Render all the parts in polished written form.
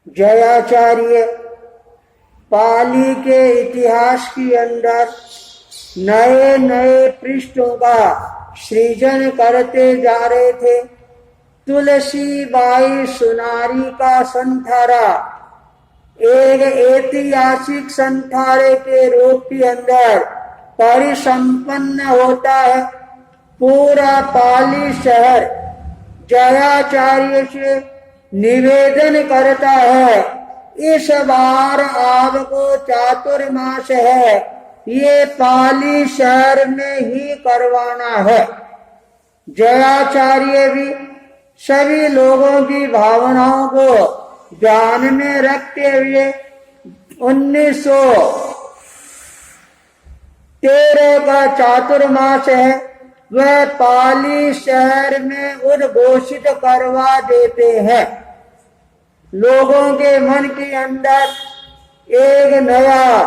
जयाचार्य पाली के इतिहास के अंदर नए नए पृष्ठों का सृजन करते जा रहे थे। तुलसी बाई सुनारी का संथारा एक ऐतिहासिक संथारे के रूप के अंदर परिसंपन्न होता है। पूरा पाली शहर जयाचार्य से निवेदन करता है, इस बार आपको चातुर्मास है, ये पाली शहर में ही करवाना है। जयाचार्य भी सभी लोगों की भावनाओं को ध्यान में रखते हुए 1913 का चातुर्मास है वह पाली शहर में उद्घोषित करवा देते हैं। लोगों के मन के अंदर एक नया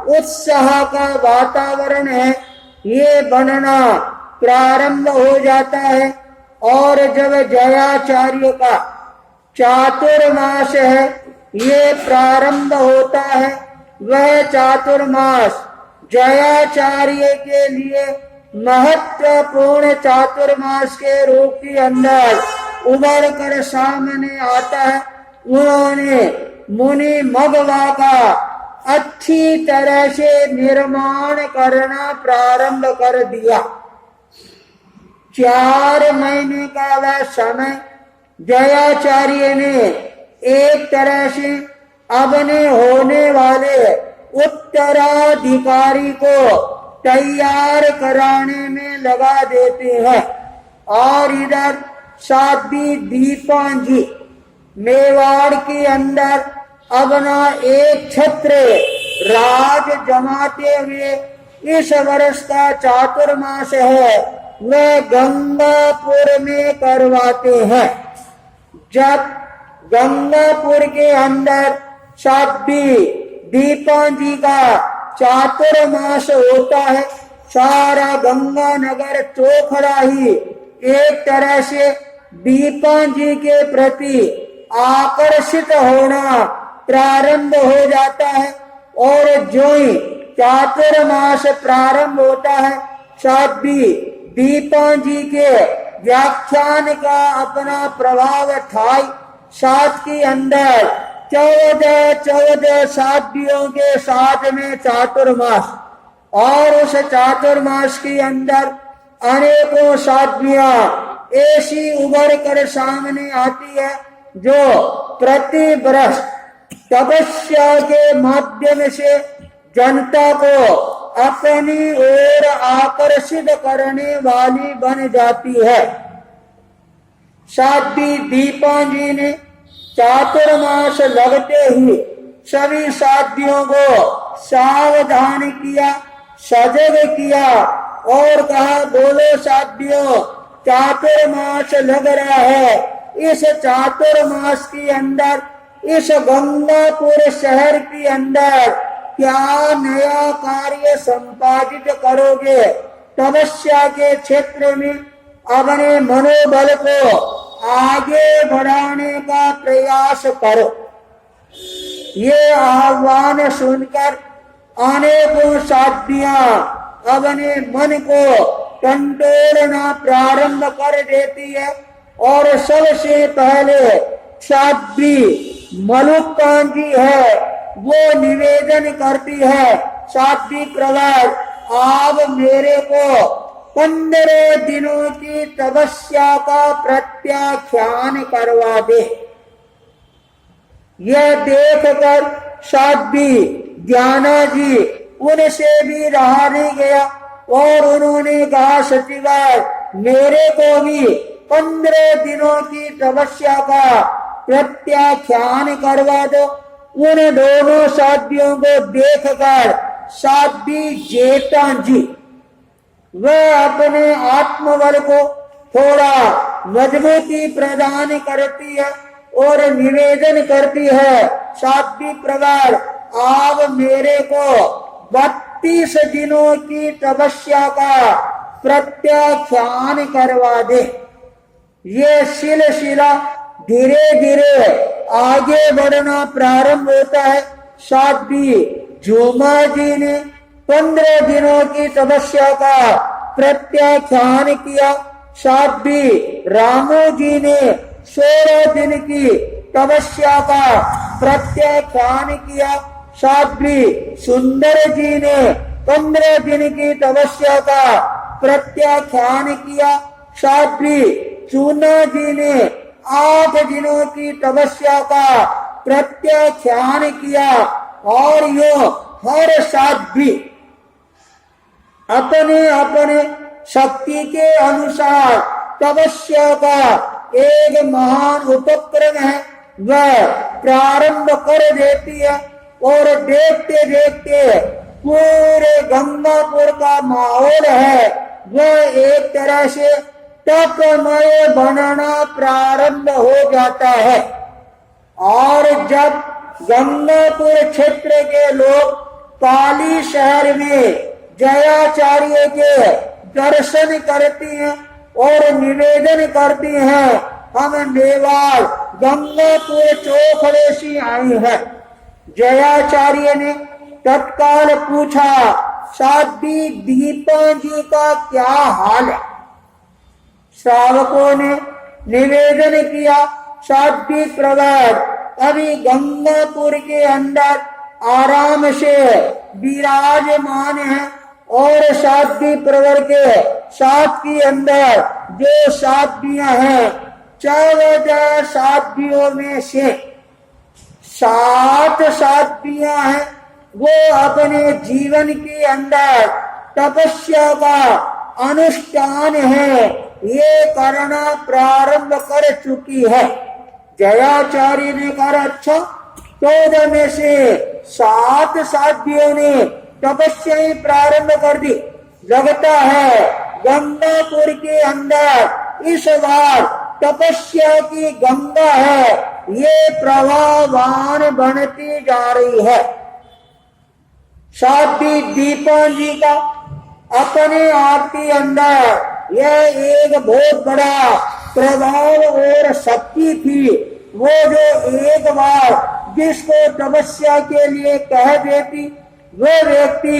उत्साह का वातावरण है, ये बनना प्रारंभ हो जाता है। और जब जयाचार्य का चातुर्मास है ये प्रारंभ होता है, वह चातुर्मास जयाचार्य के लिए महत्वपूर्ण चातुर्मास के रूप के अंदर उभर कर सामने आता है। उन्होंने मुनि मगवा का अच्छी तरह से निर्माण करना प्रारंभ कर दिया। 4 महीने का वह समय जयाचार्य ने एक तरह से अपने होने वाले उत्तराधिकारी को तैयार कराने में लगा देते हैं। और इधर साध्वी दीपांजी मेवाड़ के अंदर अपना एक छत्र राज जमाते हुए इस वर्ष का चातुर्मास है वह गंगापुर में करवाते हैं। जब गंगापुर के अंदर साध्वी दीपांजी का चातुर्मास होता है, सारा गंगा नगर चौखड़ा ही एक तरह से दीपांजी के प्रति आकर्षित होना प्रारंभ हो जाता है। और जो ही चातुर्मास प्रारंभ होता है, साध्वी दीपांजी के व्याख्यान का अपना प्रभाव था। साथ के अंदर 14 साध्वियों के साथ में चातुर्मास, और उस चातुर्मास के अंदर अनेकों साध्वियां ऐसी उभर कर सामने आती है जो प्रति वर्ष तपस्या के माध्यम से जनता को अपनी ओर आकर्षित करने वाली बन जाती है। साध्वी दीपांजी ने चातुर्मास लगते ही सभी साध्वियों को सावधान किया, सजग किया और कहा, बोलो साध्वियों, चातुर्मास लग रहा है। इस चातुर्मास के अंदर इस गंगापुर शहर के अंदर क्या नया कार्य संपादित करोगे? तपस्या के क्षेत्र में अपने मनोबल को आगे बढ़ाने का प्रयास करो। ये आह्वान सुनकर अनेकों साध्वियां अपने मन को टंटोलना प्रारंभ कर देती है। और सबसे पहले साध्वी मलुकांजी है, वो निवेदन करती है, साध्वी प्रवर, आप मेरे को 15 दिनों की तपस्या का प्रत्याख्यान करवा दे। यह देखकर साध्वी ज्ञाना जी उनसे भी रहा नहीं गया और उन्होंने कहा, सचिवाय, मेरे को भी 15 दिनों की तपस्या का प्रत्याख्यान करवा दो। उन दोनों साध्वियों को देखकर साध्वी जेठाजी वह अपने आत्मबल को थोड़ा मजबूती प्रदान करती है और निवेदन करती है, साध्वी प्रवर, आप मेरे को 32 दिनों की तपस्या का प्रत्याख्यान करवा दे। ये सिलसिला धीरे धीरे आगे बढ़ना प्रारंभ होता है। साध्वी झूमा जी ने 15 दिनों की तपस्या का प्रत्याख्यान किया। साध्वी रामू जी ने 16 दिन की तपस्या का प्रत्याख्यान किया। साध्वी सुंदर जी ने 15 दिन की तपस्या का प्रत्याख्यान किया। साध्वी चूना जी ने 8 दिनों की तपस्या का प्रत्याख्यान किया। और यो हर साध्वी अपने अपने शक्ति के अनुसार तपस्या का एक महान उपक्रम है वह प्रारंभ कर देती है। और देखते देखते पूरे गंगापुर का माहौल है वह एक तरह से तपमय बनना प्रारंभ हो जाता है। और जब गंगापुर क्षेत्र के लोग पाली शहर में जयाचार्य के दर्शन करती हैं और निवेदन करती हैं हम मेवाड़ गंगापुर चौखड़े से आई है। जयाचार्य ने तत्काल पूछा साध्वी दीपा जी का क्या हाल है। श्रावकों ने निवेदन किया साध्वी प्रवर अभी गंगापुर के अंदर आराम से विराजमान है। और साध्वी प्रवर के साथ के अंदर जो साध्वियां हैं 14 साध्वियों में से 7 साध्वियां हैं वो अपने जीवन के अंदर तपस्या का अनुष्ठान है ये करना प्रारंभ कर चुकी है। जयाचार्य ने कहा अच्छा 14 में से 7 साध्वियों ने तपस्या ही प्रारंभ कर दी। लगता है गंगापुर के अंदर इस बार तपस्या की गंगा है ये प्रवाहवान बनती जा रही है। साध्वी दीपा जी का अपने आप के अंदर यह एक बहुत बड़ा प्रभाव और शक्ति थी। वो जो एक बार जिसको तपस्या के लिए कह देती वो व्यक्ति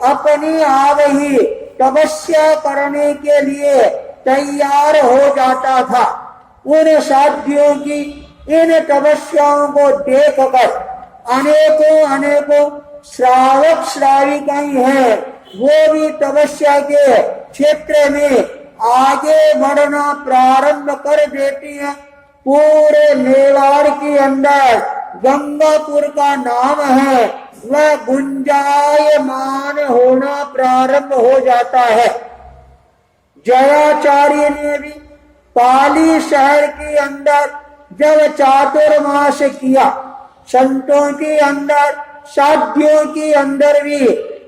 अपनी आप ही तपस्या करने के लिए तैयार हो जाता था। उन साध्वियों की इन तपस्याओं को देखकर अनेकों श्रावक श्राविकाएं हैं वो भी तपस्या के क्षेत्र में आगे बढ़ना प्रारंभ कर देती हैं। पूरे मेवाड़ के अंदर गंगापुर का नाम है वह गुंजायमान होना प्रारंभ हो जाता है। जयाचार्य ने भी पाली शहर के अंदर जब चातुर्मास किया संतों के अंदर साध्यों के अंदर भी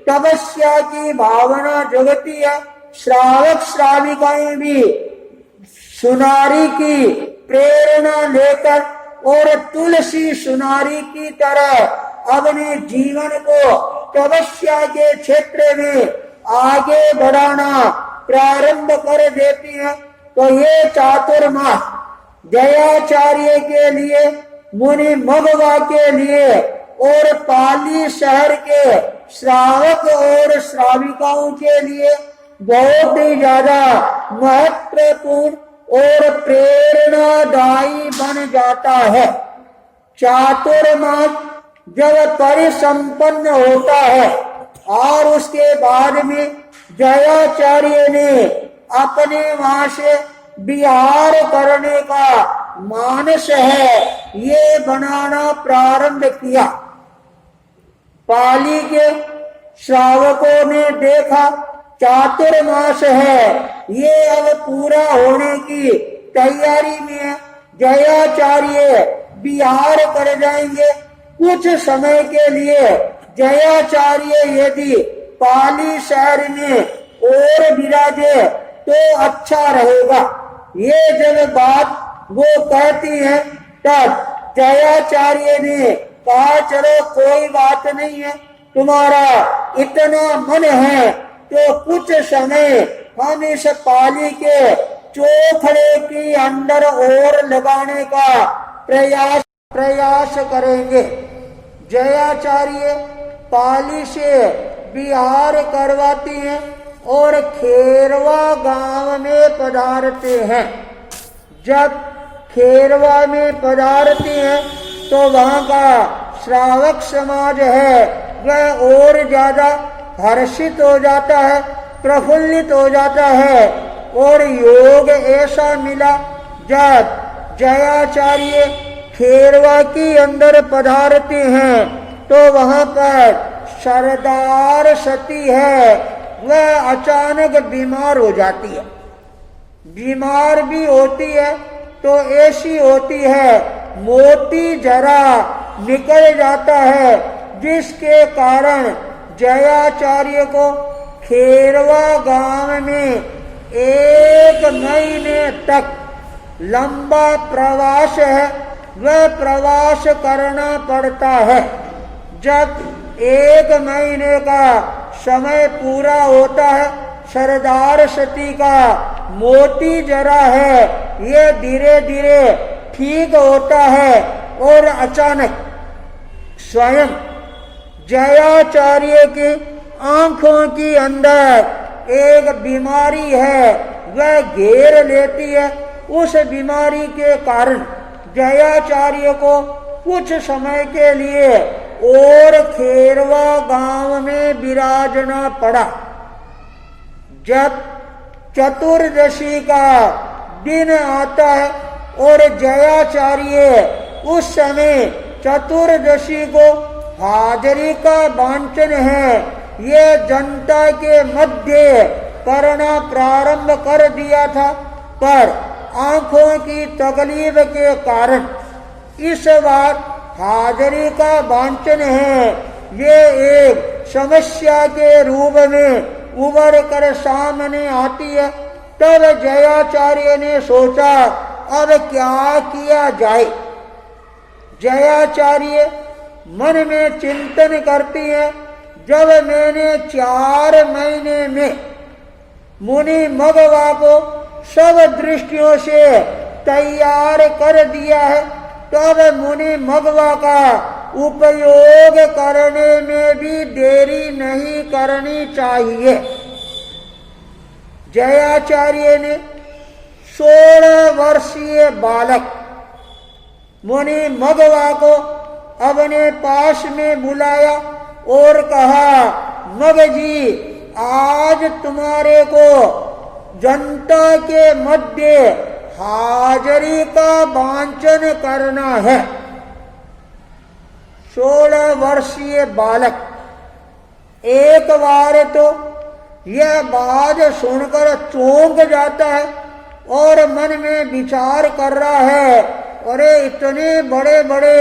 तपस्या की भावना जगती है। श्रावक श्राविकाएं भी सुनारी की प्रेरणा लेकर और तुलसी सुनारी की तरह अपने जीवन को तपस्या के क्षेत्र में आगे बढ़ाना प्रारंभ कर देती है। तो ये चातुर्मास जयाचार्य के लिए मुनि मगवा के लिए और पाली शहर के श्रावक और श्राविकाओं के लिए बहुत ही ज्यादा महत्वपूर्ण और प्रेरणादायी बन जाता है। चातुर्मास जब परिसंपन्न होता है और उसके बाद में जयाचार्य ने अपने वहां से विहार करने का मानस है ये बनाना प्रारंभ किया। पाली के श्रावकों ने देखा चातुर्मास है ये अब पूरा होने की तैयारी में जयाचार्य विहार कर जाएंगे। कुछ समय के लिए जयाचार्य यदि पाली शहर में और विराजे तो अच्छा रहेगा। ये जब बात वो कहती है तब जयाचार्य ने कहा चलो कोई बात नहीं है तुम्हारा इतना मन है तो कुछ समय हम इस पाली के चोखड़े की अंदर और लगाने का प्रयास करेंगे। जयाचार्य पाली से बिहार करवाती हैं और खेरवा गांव में पधारते हैं। जब खेरवा में पधारती हैं तो वहाँ का श्रावक समाज है वह और ज्यादा हर्षित हो जाता है, प्रफुल्लित हो जाता है। और योग ऐसा मिला जब जयाचार्य खेरवा की अंदर पधारते हैं तो वहाँ पर सरदार सती है वह अचानक बीमार हो जाती है। बीमार भी होती है तो ऐसी होती है मोती जरा निकल जाता है, जिसके कारण जयाचार्य को खेरवा गांव में 1 महीने तक लंबा प्रवास है वह प्रवास करना पड़ता है। जब 1 महीने का समय पूरा होता है, सरदार सती का मोती जरा है ये धीरे धीरे ठीक होता है और अचानक स्वयं जयाचार्य की आंखों के अंदर एक बीमारी है वह घेर लेती है। उस बीमारी के कारण जयाचार्य को कुछ समय के लिए और खेरवा गांव में विराजना पड़ा। जब चतुर्दशी का दिन आता है और जयाचार्य उस समय चतुर्दशी को हाजरी का वांछन है ये जनता के मध्य करना प्रारंभ कर दिया था, पर आंखों की तकलीफ के कारण इस बार हाजरी का वांछन है ये एक समस्या के रूप में उभर कर सामने आती है। तब जयाचार्य ने सोचा अब क्या किया जाए। जयाचार्य मन में चिंतन करती है, जब मैंने 4 महीने में मुनि मगवा को सब दृष्टियों से तैयार कर दिया है, तब मुनि मगवा का उपयोग करने में भी देरी नहीं करनी चाहिए। जयाचार्य ने 16 वर्षीय बालक मुनि मगवा को अपने पास में बुलाया और कहा, मग जी आज तुम्हारे को जनता के मध्य हाजरी का वांछन करना है। 16 वर्षीय बालक एक बार तो यह बात सुनकर चौंक जाता है और मन में विचार कर रहा है, अरे इतने बड़े बड़े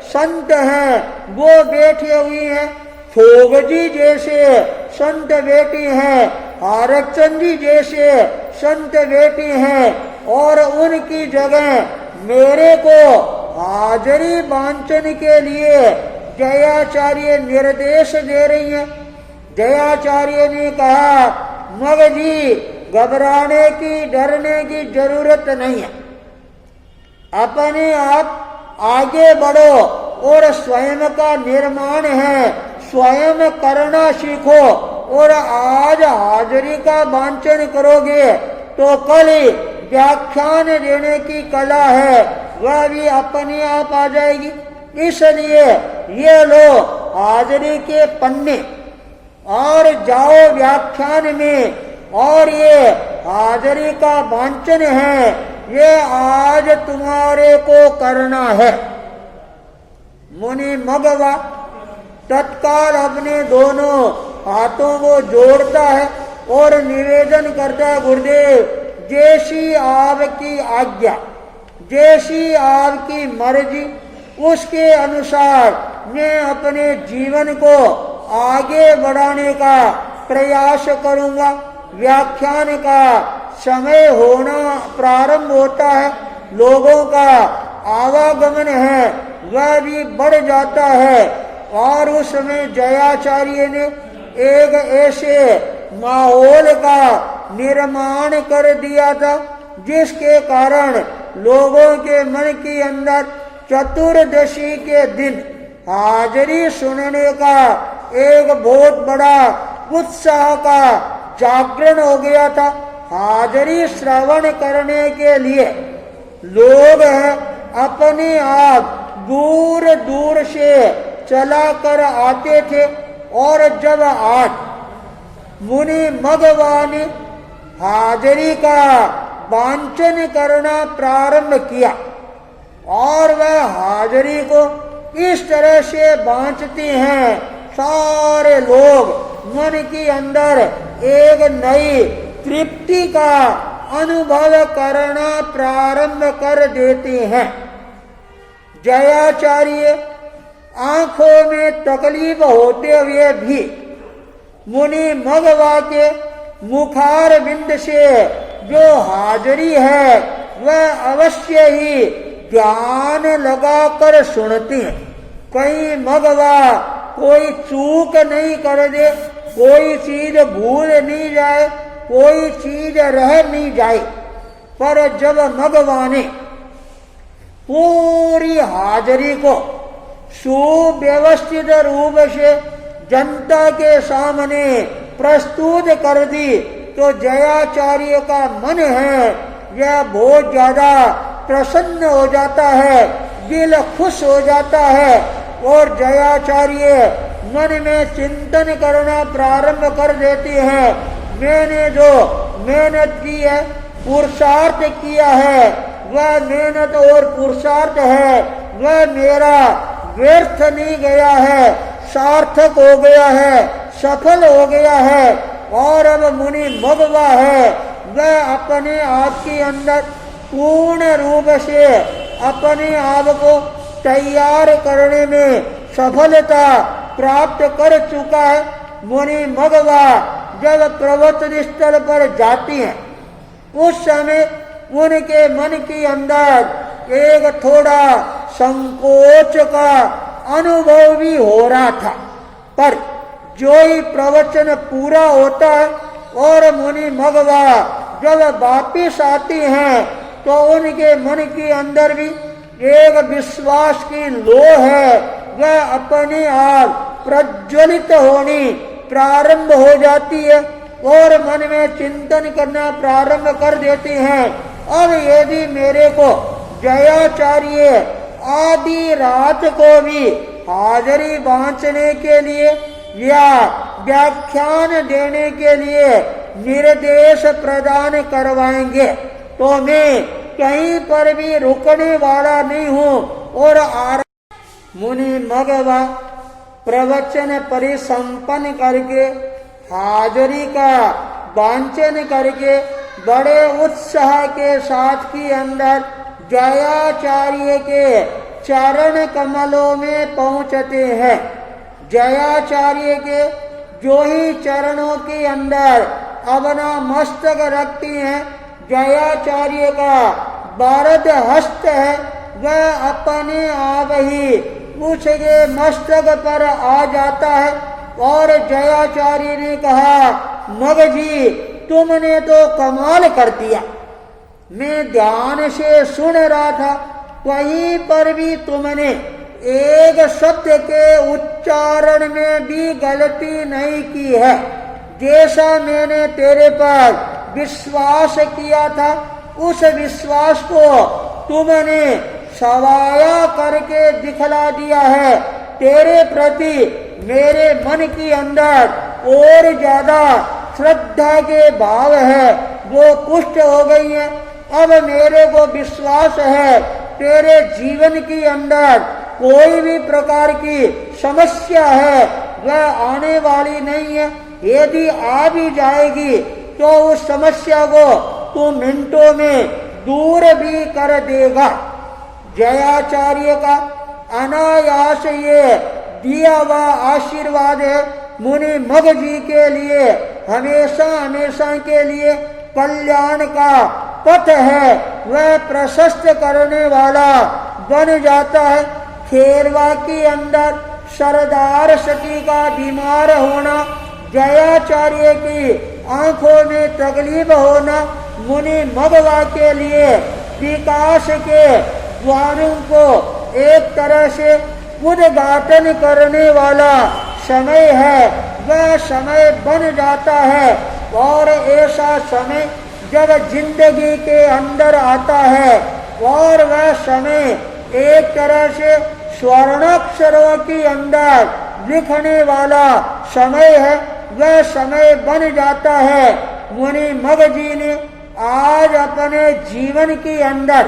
संत हैं वो बैठे हुए हैं, फोग जी जैसे संत बेटी हैं, आरक्षण जी जैसे संत बेटी हैं और उनकी जगह मेरे को हाजरी वांछन के लिए जयाचार्य निर्देश दे रही हैं। जयाचार्य ने कहा, मग जी घबराने की डरने की जरूरत नहीं है, अपने आप आगे बढ़ो और स्वयं का निर्माण है स्वयं करना सीखो और आज हाजरी का वांछन करोगे तो कल व्याख्यान देने की कला है वह भी अपने आप आ जाएगी। इसलिए ये लो हाजरी के पन्ने और जाओ व्याख्यान में, और ये हाजरी का वांछन है ये आज तुम्हारे को करना है। मुनि मगवा तत्काल अपने दोनों हाथों को जोड़ता है और निवेदन करता है, गुरुदेव जैसी आपकी आज्ञा, जैसी आपकी मर्जी उसके अनुसार मैं अपने जीवन को आगे बढ़ाने का प्रयास करूंगा। व्याख्यान का समय होना प्रारंभ होता है, लोगों का आवागमन है वह भी बढ़ जाता है और उसमें जयाचार्य ने एक ऐसे माहौल का निर्माण कर दिया था, जिसके कारण लोगों के मन के अंदर चतुर्दशी के दिन हाजिरी सुनने का एक बहुत बड़ा उत्साह का जागरण हो गया था। हाजिरी श्रवण करने के लिए लोग अपने आप दूर दूर से चला कर आते थे। और जब आज मुनि मघवा ने हाजिरी का वांचन करना प्रारंभ किया और वह हाजिरी को इस तरह से बांचते हैं, सारे लोग मन के अंदर एक नई तृप्ति का अनुभव करना प्रारंभ कर देते हैं। जयाचार्य आंखों में तकलीफ होते हुए भी मुनि मघवा के मुखार बिंद से जो हाजिरी है वह अवश्य ही ध्यान लगाकर सुनते हैं। कहीं मघवा कोई चूक नहीं कर दे, कोई चीज भूल नहीं जाए, कोई चीज रह नहीं जाए। पर जब मघवा ने पूरी हाजिरी को सुव्यवस्थित रूप से जनता के सामने प्रस्तुत कर दी तो जयाचार्य का मन है यह बहुत ज्यादा प्रसन्न हो जाता है, दिल खुश हो जाता है और जयाचार्य मन में चिंतन करना प्रारंभ कर देते हैं। मैंने जो मेहनत की है, पुरुषार्थ किया है, वह मेहनत और पुरुषार्थ है वह मेरा व्यर्थ नहीं गया है, सार्थक हो गया है, सफल हो गया है। और अब मुनि मघवा है वह अपने आप के अंदर पूर्ण रूप से अपने आप को तैयार करने में सफलता प्राप्त कर चुका है। मुनि मघवा जब प्रवचन स्थल पर जाती हैं उस समय उनके मन के अंदर एक थोड़ा संकोच का अनुभव भी हो रहा था। पर जो ही प्रवचन पूरा होता है और मुनि मघवा जब वापिस आती हैं तो उनके मन के अंदर भी एक विश्वास की लो है, वह अपने आप प्रज्वलित होनी प्रारंभ हो जाती है और मन में चिंतन करना प्रारंभ कर देती हैं। अब यदि मेरे को जयाचार्य आधी रात को भी हाजिरी बांचने के लिए या व्याख्यान देने के लिए निर्देश प्रदान करवाएंगे तो मैं कहीं पर भी रुकने वाला नहीं हूँ। और मुनि मघवा प्रवचन परिसंपन्न करके हाजिरी का वांचन करके बड़े उत्साह के साथ के अंदर जयाचार्य के चरण कमलों में पहुंचते हैं। जयाचार्य के जो ही चरणों के अंदर अपना मस्तक रखती हैं, जयाचार्य का वरद हस्त है वह अपने आप ही उसके मस्तक पर आ जाता है। और जयाचार्य ने कहा, मघ जी तुमने तो कमाल कर दिया, मैं ध्यान से सुन रहा था, वहीं पर भी तुमने एक शब्द के उच्चारण में भी गलती नहीं की है। जैसा मैंने तेरे पर विश्वास किया था उस विश्वास को तुमने सवाया करके दिखला दिया है। तेरे प्रति मेरे मन के अंदर और ज्यादा श्रद्धा के भाव है, वो पुष्ट हो गई है। अब मेरे को विश्वास है तेरे जीवन के अंदर कोई भी प्रकार की समस्या है वह आने वाली नहीं है। यदि आ भी जाएगी तो उस समस्या को तू मिनटों में दूर भी कर देगा। जयाचार्य का अनायास ये दिया हुआ आशीर्वाद है मुनि मघ जी के लिए हमेशा हमेशा के लिए कल्याण का पथ है, वह प्रशस्त करने वाला बन जाता है। खेरवा के अंदर सरदार सती का बीमार होना जयाचार्य की आंखों में तकलीफ होना मुनि मगवा के लिए विकास के द्वारों को एक तरह से उद्घाटन करने वाला समय है, वह समय बन जाता है। और ऐसा समय जब जिंदगी के अंदर आता है और वह समय एक तरह से स्वर्णाक्षरों के अंदर लिखने वाला समय है, वह समय बन जाता है। मुनि मग जी ने आज अपने जीवन के अंदर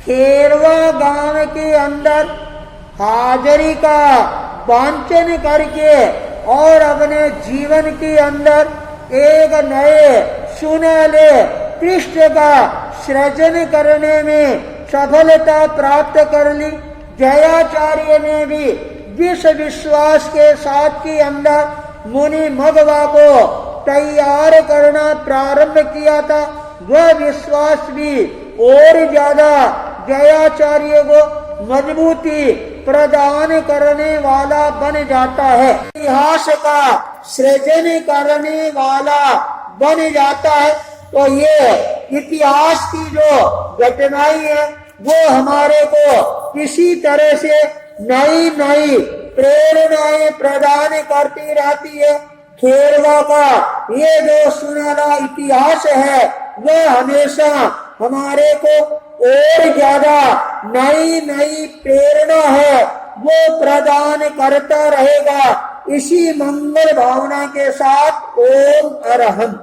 खेरवा गांव के अंदर हाजिरी का वांचन करके और अपने जीवन के अंदर एक नए सुनहले पृष्ठ का सृजन करने में सफलता प्राप्त कर ली। जयाचार्य ने भी विश्वास के साथ के अंदर मुनि मगवा को तैयार करना प्रारंभ किया था। वह विश्वास भी और ज्यादा जयाचार्य को मजबूती प्रदान करने वाला बन जाता है, इतिहास का सृजन करने वाला बन जाता है। तो ये इतिहास की जो घटनाएं है वो हमारे को किसी तरह से नई नई प्रेरणाएं प्रदान करती रहती है। खेरवा का ये जो सुनहरा इतिहास है वह हमेशा हमारे को और ज्यादा नई नई प्रेरणा है वो प्रदान करता रहेगा। इसी मंगल भावना के साथ ओम अरहम।